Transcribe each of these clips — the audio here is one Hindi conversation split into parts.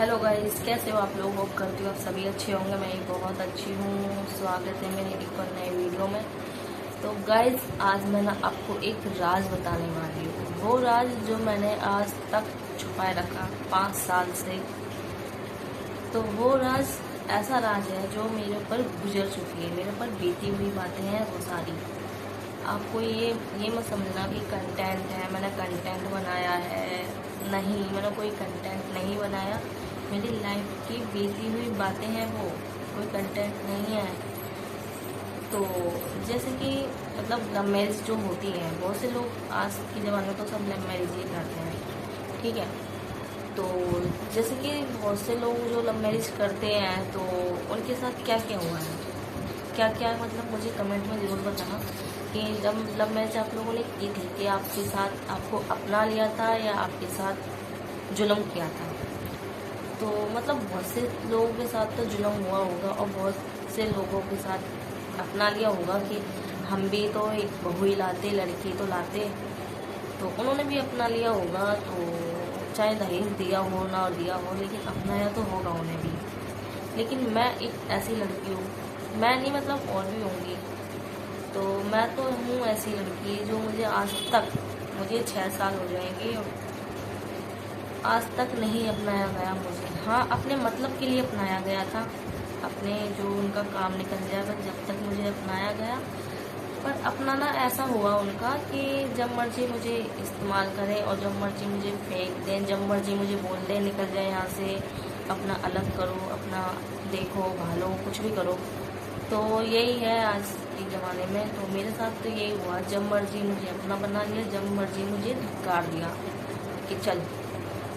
हेलो गाइस, कैसे हो आप लोग। होप करती हूँ आप सभी अच्छे होंगे। मैं भी बहुत अच्छी हूँ। स्वागत है मेरे एक और नए वीडियो में। तो गाइस, आज मैं ना आपको एक राज बताने वाली हूँ। वो राज जो मैंने आज तक छुपाए रखा 5 साल से। तो वो राज ऐसा राज है जो मेरे ऊपर गुजर चुकी है, मेरे ऊपर बीती हुई बातें हैं वो सारी। आपको ये मत समझना कि कंटेंट है, मैंने कंटेंट बनाया है। नहीं, मैंने कोई कंटेंट नहीं बनाया। मेरी लाइफ की बीती हुई बातें हैं वो, कोई कंटेंट नहीं है। तो जैसे कि मतलब लव मैरिज जो होती है, बहुत से लोग आज के ज़माने में तो सब लव मैरिज ही करते हैं, ठीक है। तो जैसे कि बहुत से लोग जो लव मैरिज करते हैं तो उनके साथ क्या क्या हुआ है, क्या क्या मतलब मुझे कमेंट में ज़रूर बताना कि जब लव मैरिज आप लोगों ने की थी कि आपके साथ आपको अपना लिया था या आपके साथ जुल्म किया था। तो मतलब बहुत से लोगों के साथ तो जुल्म हुआ होगा और बहुत से लोगों के साथ अपना लिया होगा कि हम भी तो एक बहू ही लाते, लड़की तो लाते, तो उन्होंने भी अपना लिया होगा। तो चाहे दहेज दिया हो ना दिया हो, लेकिन अपनाया तो होगा उन्हें भी। लेकिन मैं एक ऐसी लड़की हूँ, मैं नहीं मतलब और भी होंगी, तो मैं तो हूँ ऐसी लड़की जो मुझे 6 साल हो जाएंगे, आज तक नहीं अपनाया गया मुझे। हाँ, अपने मतलब के लिए अपनाया गया था, अपने जो उनका काम निकल जाए बस, जब तक मुझे अपनाया गया। पर अपनाना ऐसा हुआ उनका कि जब मर्जी मुझे इस्तेमाल करें और जब मर्जी मुझे फेंक दें, जब मर्जी मुझे बोल दें निकल जाए यहाँ से, अपना अलग करो, अपना देखो भालो, कुछ भी करो। तो यही है आज के ज़माने में। तो मेरे साथ तो यही हुआ, जब मर्जी मुझे अपना बना लिया, जब मर्जी मुझे धिक्कार दिया कि चल।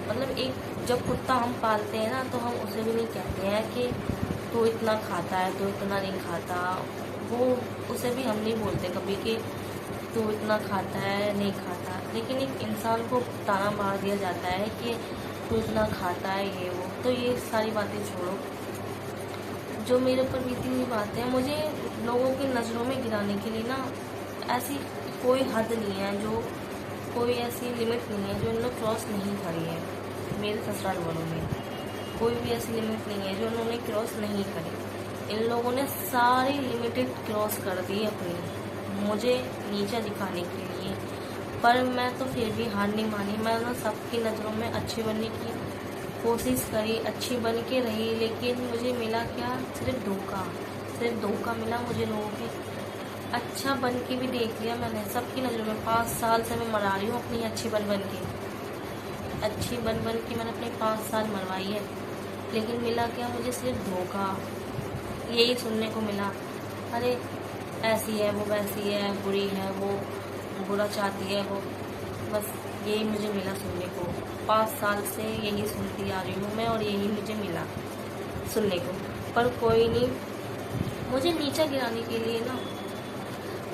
मतलब एक जब कुत्ता हम पालते हैं ना, तो हम उसे भी नहीं कहते हैं कि तू इतना खाता है, तू इतना नहीं खाता। वो उसे भी हम नहीं बोलते कभी कि तू इतना खाता है नहीं खाता। लेकिन एक इंसान को ताना मार दिया जाता है कि तू इतना खाता है, ये वो। तो ये सारी बातें छोड़ो, जो मेरे ऊपर बीती हुई बातें हैं, मुझे लोगों की नज़रों में गिराने के लिए ना ऐसी कोई हद नहीं है, जो कोई ऐसी लिमिट नहीं है जो इन लोग क्रॉस नहीं करी है। मेरे ससुराल वालों में कोई भी ऐसी लिमिट नहीं है जो उन्होंने क्रॉस नहीं करी। इन लोगों ने सारी लिमिटेड क्रॉस कर दी अपनी, मुझे नीचा दिखाने के लिए। पर मैं तो फिर भी हार नहीं मानी। मैं ना सबकी नज़रों में अच्छी बनने की कोशिश करी, अच्छी बन के रही, लेकिन मुझे मिला क्या, सिर्फ धोखा मिला मुझे लोगों के। अच्छा बन के भी देख लिया मैंने सबकी नज़रों में। 5 साल से मैं मरा रही हूँ अपनी अच्छी बन बन के मैंने अपने 5 साल मरवाई है, लेकिन मिला क्या, मुझे सिर्फ धोखा। यही सुनने को मिला, अरे ऐसी है वो, वैसी है, बुरी है वो, बुरा चाहती है वो। बस यही मुझे मिला सुनने को। 5 साल से यही सुनती आ रही हूँ मैं और यही मुझे मिला सुनने को। पर कोई नहीं, मुझे नीचा गिराने के लिए ना,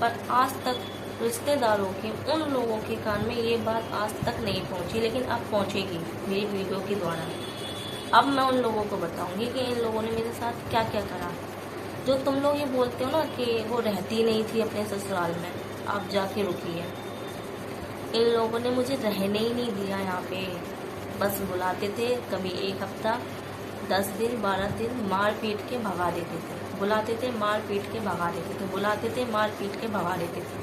पर आज तक रिश्तेदारों के उन लोगों के कान में ये बात आज तक नहीं पहुंची, लेकिन अब पहुंचेगी मेरी वीडियो के द्वारा। अब मैं उन लोगों को बताऊंगी कि इन लोगों ने मेरे साथ क्या क्या करा। जो तुम लोग ये बोलते हो ना कि वो रहती नहीं थी अपने ससुराल में, आप जाके रुकी है। इन लोगों ने मुझे रहने ही नहीं दिया यहाँ पे। बस बुलाते थे, कभी 1 हफ्ता, 10 दिन, 12 दिन, मार पीट के भगा देते थे। बुलाते थे, मार पीट के भगा देते थे, बुलाते थे, मार पीट के भगा देते थे।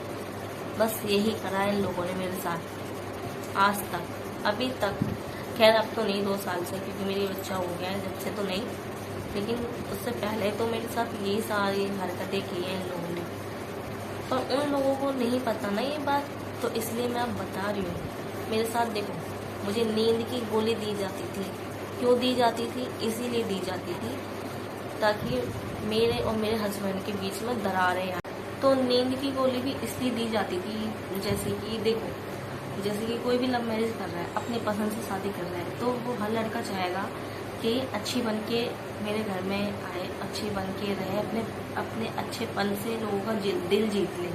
बस यही करा इन लोगों ने मेरे साथ आज तक, अभी तक। खैर अब तो नहीं, 2 साल से, क्योंकि मेरी बच्चा हो गया है, जब से तो नहीं, लेकिन उससे पहले तो मेरे साथ यही सारी हरकतें की हैं इन लोगों ने। पर उन लोगों को नहीं पता ना ये बात, तो इसलिए मैं अब बता रही हूँ। मेरे साथ देखो, मुझे नींद की गोली दी जाती थी। क्यों दी जाती थी? इसीलिए दी जाती थी ताकि मेरे और मेरे हस्बैंड के बीच में दरारें आए। तो नींद की गोली भी इसलिए दी जाती थी, जैसे कि देखो, जैसे कि कोई भी लव मैरिज कर रहा है, अपनी पसंद से शादी कर रहा है, तो वो हर लड़का चाहेगा कि अच्छी बन के मेरे घर में आए, अच्छी बन के रहे, अपने अच्छेपन से लोगों का दिल जीत ले,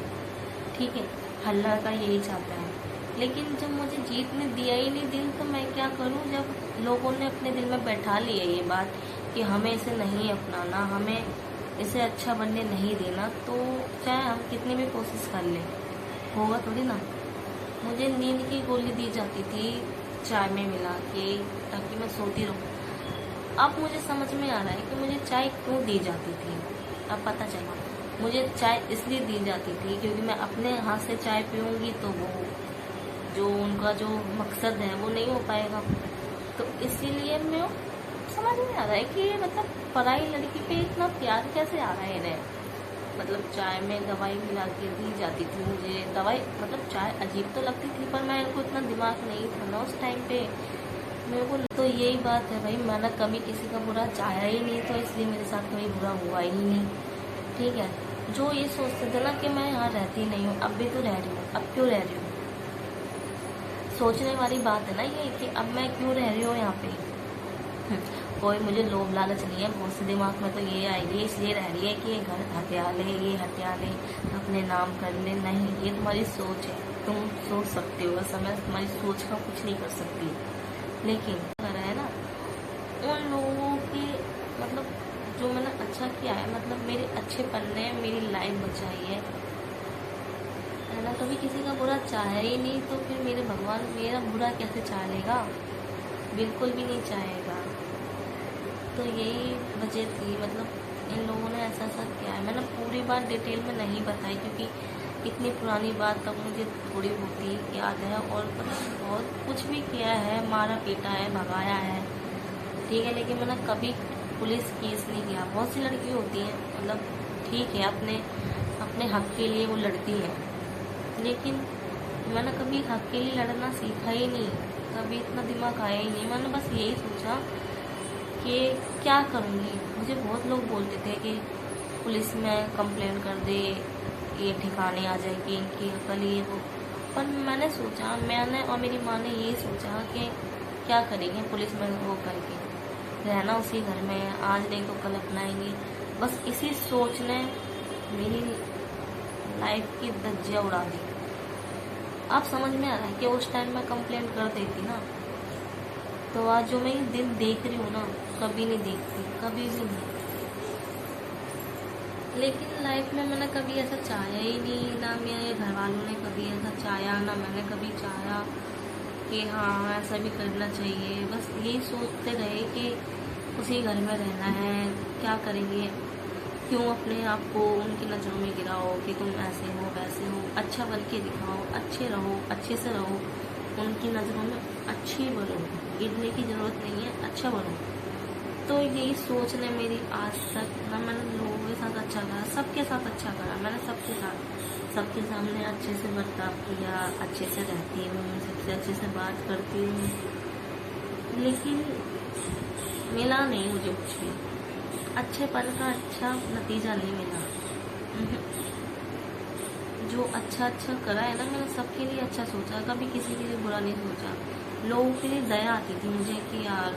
ठीक है। हर लड़का यही चाहता है। लेकिन जब मुझे जीतने दिया ही नहीं दिल, तो मैं क्या करूं? जब लोगों ने अपने दिल में बैठा लिया ये बात कि हमें इसे नहीं अपनाना, हमें इसे अच्छा बनने नहीं देना, तो चाहे हम कितनी भी कोशिश कर लें, होगा थोड़ी ना। मुझे नींद की गोली दी जाती थी चाय में मिला के, ताकि मैं सोती रहूं। अब मुझे समझ में आ रहा है कि मुझे चाय क्यों दी जाती थी। अब पता चला मुझे चाय इसलिए दी जाती थी क्योंकि मैं अपने हाथ से चाय पीऊँगी तो वो जो उनका जो मकसद है वो नहीं हो पाएगा। तो इसीलिए मैं समझ में आ रहा है कि मतलब पराई लड़की पे इतना प्यार कैसे आ रहा है इन्हें। मतलब चाय में दवाई मिला के दी जाती थी मुझे। दवाई मतलब चाय अजीब तो लगती थी पर मैं इनको इतना दिमाग नहीं था ना उस टाइम पे मेरे को। तो यही बात है भाई, मैंने कभी किसी का बुरा चाहा ही नहीं तो इसलिए मेरे साथ कभी बुरा हुआ ही नहीं। ठीक है, जो ये सोचते थे ना कि मैं यहाँ रहती नहीं हूँ, अब भी तो रह रही हूँ, अब क्यों रह रही हूँ, सोचने वाली बात है ना ये कि अब मैं क्यों रह रही हूँ यहाँ पे। कोई मुझे लोभ लालच नहीं है, बहुत से दिमाग में तो ये आएगी इसलिए रह रही है कि ये घर हत्या ले, ये हत्या ले, अपने नाम कर ले। नहीं, ये तुम्हारी सोच है, तुम सोच सकते हो, ऐसा मैं तुम्हारी सोच का कुछ नहीं कर सकती। लेकिन कर है ना उन लोगों के मतलब जो मैंने अच्छा किया है, मतलब मेरे अच्छे पन्ने मेरी लाइफ बचाई है ना। कभी किसी का बुरा चाहे ही नहीं तो फिर मेरे भगवान मेरा बुरा कैसे चाह लेगा, बिल्कुल भी नहीं चाहेगा। तो यही वजह थी, मतलब इन लोगों ने ऐसा ऐसा किया है। मैंने पूरी बात डिटेल में नहीं बताई क्योंकि इतनी पुरानी बात तब मुझे थोड़ी बहुत ही याद है, और मतलब बहुत कुछ भी किया है, मारा पीटा है, भगाया है, ठीक है। लेकिन मैंने कभी पुलिस केस नहीं किया। बहुत सी लड़की होती हैं मतलब ठीक है अपने अपने हक के लिए वो लड़ती है, लेकिन मैंने कभी हक के लिए लड़ना सीखा ही नहीं, कभी इतना दिमाग आया ही नहीं। मैंने बस यही सोचा कि क्या करूँगी। मुझे बहुत लोग बोलते थे कि पुलिस में कंप्लेंट कर दे, ये ठिकाने आ जाएगी इनकी अकल, ये वो। पर मैंने सोचा, मैंने और मेरी माँ ने यही सोचा कि क्या करेंगे पुलिस में वो करके, रहना उसी घर में, आज नहीं तो कल अपनाएंगे। बस इसी सोच ने मेरी लाइफ की धज्जियाँ उड़ा दी। अब समझ में आ रहा है कि उस टाइम मैं कंप्लेंट कर देती ना तो आज जो मैं ये दिन देख रही हूँ ना कभी नहीं देखती, कभी भी नहीं। लेकिन लाइफ में मैंने कभी ऐसा चाहा ही नहीं, ना मेरे घर वालों ने कभी ऐसा चाहा, ना मैंने कभी चाहा कि हाँ ऐसा भी करना चाहिए। बस यही सोचते रहे कि उसी घर में रहना है, क्या करेंगे, क्यों अपने आप को उनकी नज़रों में गिराओ कि तुम ऐसे हो वैसे हो। अच्छा बन के दिखाओ, अच्छे रहो, अच्छे से रहो, उनकी नज़रों में अच्छी बनो, गिरने की ज़रूरत नहीं है, अच्छा बनो। तो यही सोच ने मेरी आज तक ना, मैंने लोगों के साथ अच्छा करा, सबके साथ अच्छा करा, मैंने सबके सामने अच्छे से बर्ताव किया, अच्छे से रहती हूँ, सबसे अच्छे से बात करती हूँ। लेकिन मिला नहीं मुझे कुछ भी, अच्छे पल का अच्छा नतीजा नहीं मिला। जो अच्छा करा है ना, मैंने सबके लिए अच्छा सोचा, कभी किसी के लिए बुरा नहीं सोचा। लोगों के लिए दया आती थी मुझे कि यार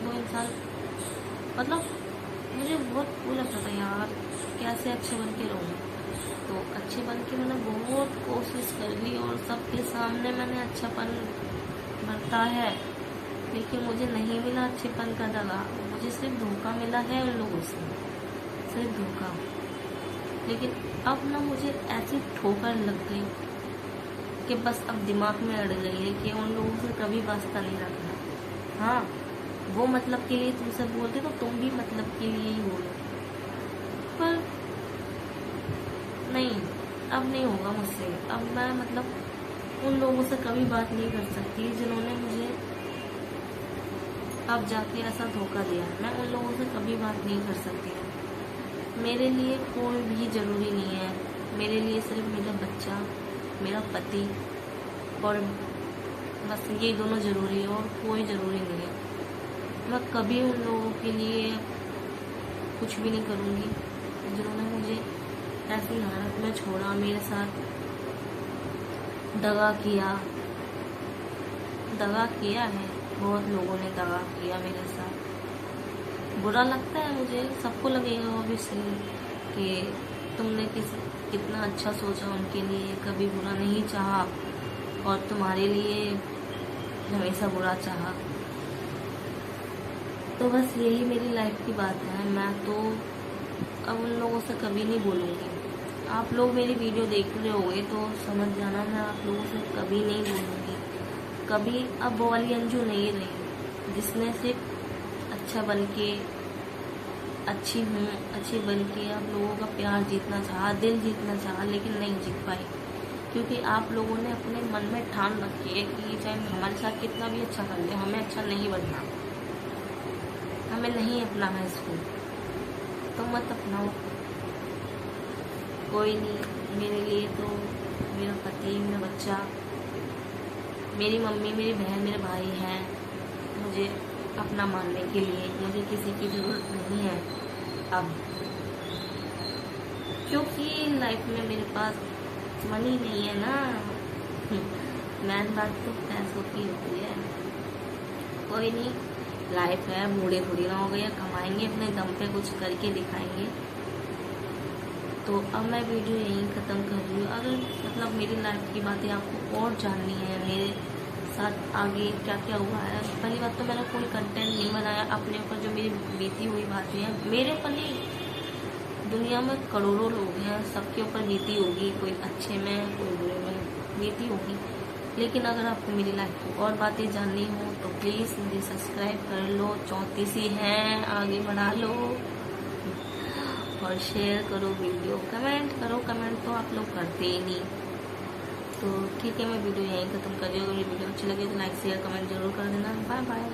वो इंसान, मतलब मुझे बहुत वो लगता था यार कैसे अच्छे बन के रहूँ। तो अच्छे बन के मैंने बहुत कोशिश कर ली और सबके सामने मैंने अच्छापन बरता है, लेकिन मुझे नहीं मिला अच्छेपन का दगा। मुझे सिर्फ धोखा मिला है उन लोगों से, सिर्फ धोखा। लेकिन अब ना मुझे ऐसी ठोकर लग गई कि बस अब दिमाग में अड़ गई है कि उन लोगों से कभी वास्ता नहीं रखना। हाँ, वो मतलब के लिए तुमसे बोलते तो तुम भी मतलब के लिए ही बोलो, पर नहीं, अब नहीं होगा मुझसे। अब मैं मतलब उन लोगों से कभी बात नहीं कर सकती जिन्होंने मुझे अब जाके ऐसा धोखा दिया। मैं उन लोगों से कभी बात नहीं कर सकती। मेरे लिए कोई भी ज़रूरी नहीं है, मेरे लिए सिर्फ मेरा बच्चा, मेरा पति और बस ये दोनों ज़रूरी है और कोई ज़रूरी नहीं है। मैं कभी उन लोगों के लिए कुछ भी नहीं करूँगी जिन्होंने मुझे ऐसी हालत में छोड़ा, मेरे साथ दगा किया है। बहुत लोगों ने दगा किया मेरे साथ। बुरा लगता है मुझे, सबको लगेगा ऑब्वियसली कि तुमने कितना अच्छा सोचा उनके लिए, कभी बुरा नहीं चाहा और तुम्हारे लिए हमेशा बुरा चाहा। तो बस यही मेरी लाइफ की बात है। मैं तो अब उन लोगों से कभी नहीं बोलूँगी। आप लोग मेरी वीडियो देख रहे होंगे तो समझ जाना, मैं आप लोगों से कभी नहीं बोलूँगी। कभी अब वो वाली अंजू नहीं रही जिसने सिर्फ अच्छा अच्छा बन के अच्छी हूँ, अच्छी बन के आप लोगों का प्यार जीतना चाहा, दिल जीतना चाहा, लेकिन नहीं जीत पाई, क्योंकि आप लोगों ने अपने मन में ठान रखी है कि चाहे हमारे साथ कितना भी अच्छा कर ले, हमें अच्छा नहीं बनना, हमें नहीं अपनाना है इसको, तो मत अपनाओ। कोई नहीं, मेरे लिए तो मेरा पति, मेरा बच्चा, मेरी मम्मी, मेरी बहन, मेरे भाई हैं। मुझे अपना मानने के लिए मुझे किसी की ज़रूरत नहीं है अब, क्योंकि लाइफ में मेरे पास मनी नहीं है ना। मेन बात तो पैसों की होती है। कोई नहीं, लाइफ है, बूढ़े थोड़ी ना हो गए, कमाएंगे अपने दम पे, कुछ करके दिखाएंगे। तो अब मैं वीडियो यहीं ख़त्म कर रही हूँ। अगर मतलब मेरी लाइफ की बातें आपको और जाननी है, मेरे साथ आगे क्या क्या हुआ है, पहली बात तो मैंने कोई कंटेंट नहीं बनाया अपने ऊपर, जो मेरी बीती हुई बातें हैं मेरे पर नहीं, दुनिया में करोड़ों लोग हैं, सबके ऊपर बीती होगी, कोई अच्छे में कोई बुरे में बीती होगी। लेकिन अगर आपको मेरी लाइफ की और बातें जाननी हो तो प्लीज़ मुझे सब्सक्राइब कर लो, 34 ही हैं, आगे बढ़ा लो, और शेयर करो वीडियो, कमेंट करो। कमेंट तो आप लोग करते ही नहीं। तो ठीक है, मैं वीडियो यहीं ख़त्म कर रही हूँ। अगर ये वीडियो अच्छी लगे तो लाइक शेयर कमेंट जरूर कर देना। Bye bye.